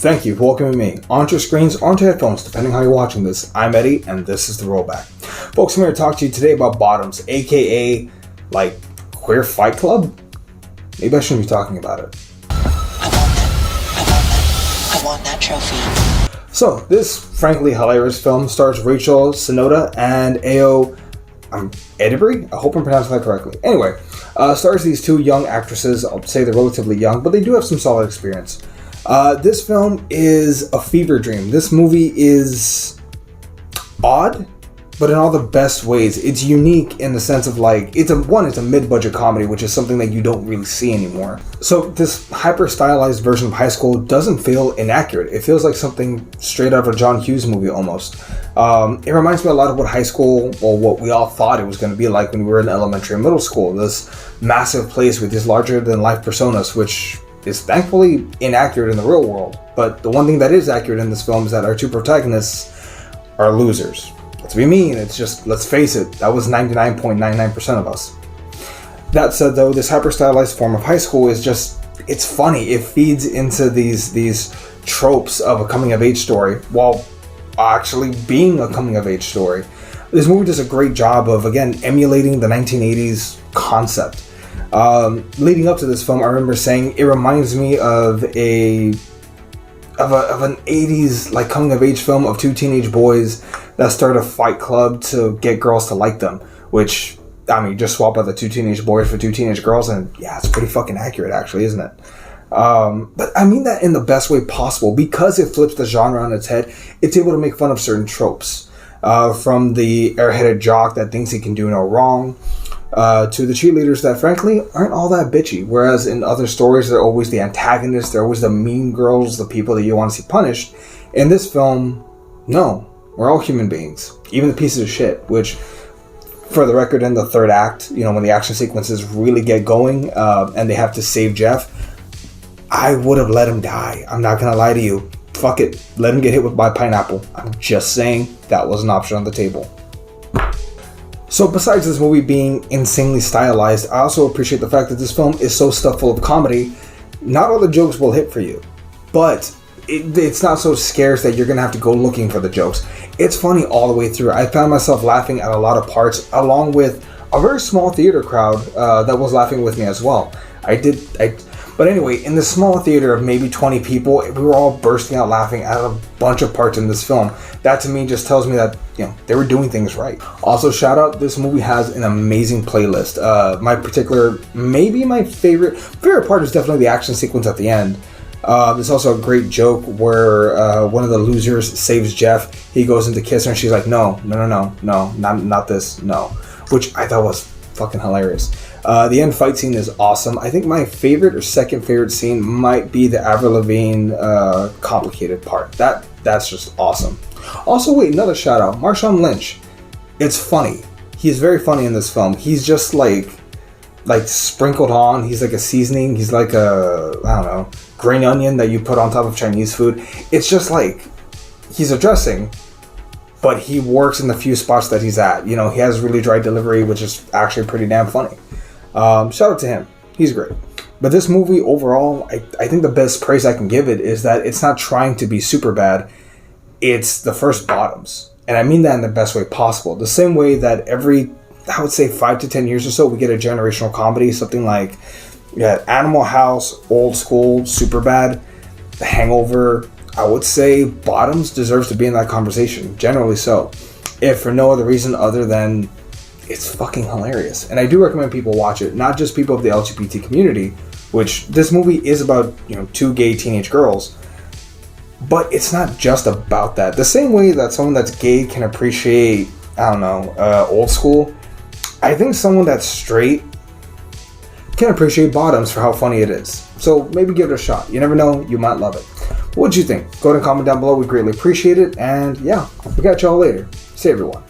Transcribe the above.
Thank you for welcoming me onto your screens, onto headphones, depending how you're watching this. I'm Eddie, and this is The Rollback. Folks, I'm here to talk to you today about Bottoms, aka, Queer Fight Club? Maybe I shouldn't be talking about it. I want that trophy. So, this frankly hilarious film stars Rachel Sennott and Edebiri? I hope I'm pronouncing that correctly. Anyway, stars these two young actresses. I'll say they're relatively young, but they do have some solid experience. This film is a fever dream. This movie is odd, but in all the best ways. It's unique in the sense of it's a mid-budget comedy, which is something that you don't really see anymore. So this hyper-stylized version of high school doesn't feel inaccurate. It feels like something straight out of a John Hughes movie almost. It reminds me a lot of what high school, or what we all thought it was going to be like when we were in elementary and middle school. This massive place with these larger-than-life personas, which is thankfully inaccurate in the real world. But the one thing that is accurate in this film is that our two protagonists are losers. Let's be mean, it's just, let's face it, that was 99.99% of us. That said though, this hyper-stylized form of high school is just, it's funny. It feeds into these tropes of a coming-of-age story while actually being a coming-of-age story. This movie does a great job of, again, emulating the 1980s concept. Leading up to this film, I remember saying it reminds me of an 80s coming of age film of two teenage boys that start a fight club to get girls to like them, which, I mean, just swap out the two teenage boys for two teenage girls, and yeah, it's pretty fucking accurate actually, isn't it? But I mean that in the best way possible. Because it flips the genre on its head, it's able to make fun of certain tropes, from the airheaded jock that thinks he can do no wrong, to the cheerleaders that frankly aren't all that bitchy, whereas in other stories they're always the antagonists, they're always the mean girls, the people that you want to see punished. In this film, no, we're all human beings, even the pieces of shit, which, for the record, in the third act, when the action sequences really get going, and they have to save Jeff, I would have let him die. I'm not gonna lie to you. Fuck it, let him get hit by pineapple. I'm just saying that was an option on the table. So besides this movie being insanely stylized, I also appreciate the fact that this film is so stuffed full of comedy. Not all the jokes will hit for you, but it's not so scarce that you're going to have to go looking for the jokes. It's funny all the way through. I found myself laughing at a lot of parts, along with a very small theater crowd that was laughing with me as well. But anyway, in the small theater of maybe 20 people, we were all bursting out laughing at a bunch of parts in this film. That to me just tells me that, they were doing things right. Also, shout out, this movie has an amazing playlist. Maybe my favorite part is definitely the action sequence at the end. There's also a great joke where one of the losers saves Jeff. He goes in to kiss her and she's like, no, not this, no. Which I thought was fucking hilarious. The end fight scene is awesome. I think my favorite or second favorite scene might be the Avril Lavigne complicated part. That's just awesome. Also, wait, another shout out, Marshawn Lynch. It's funny. He's very funny in this film. He's just like sprinkled on. He's like a seasoning. He's like green onion that you put on top of Chinese food. It's just he's a dressing, but he works in the few spots that he's at. He has really dry delivery, which is actually pretty damn funny. Shout out to him. He's great. But this movie overall, I think the best praise I can give it is that it's not trying to be super bad. It's the first Bottoms. And I mean that in the best way possible. The same way that every, I would say 5 to 10 years or so, we get a generational comedy, something like Animal House, Old School, Superbad, The Hangover. I would say Bottoms deserves to be in that conversation, generally so. If for no other reason other than it's fucking hilarious. And I do recommend people watch it, not just people of the LGBT community, which this movie is about, two gay teenage girls. But it's not just about that. The same way that someone that's gay can appreciate, Old School, I think someone that's straight can appreciate Bottoms for how funny it is. So maybe give it a shot. You never know, you might love it. What'd you think? Go ahead and comment down below. We greatly appreciate it. And yeah, we'll catch y'all later. See everyone.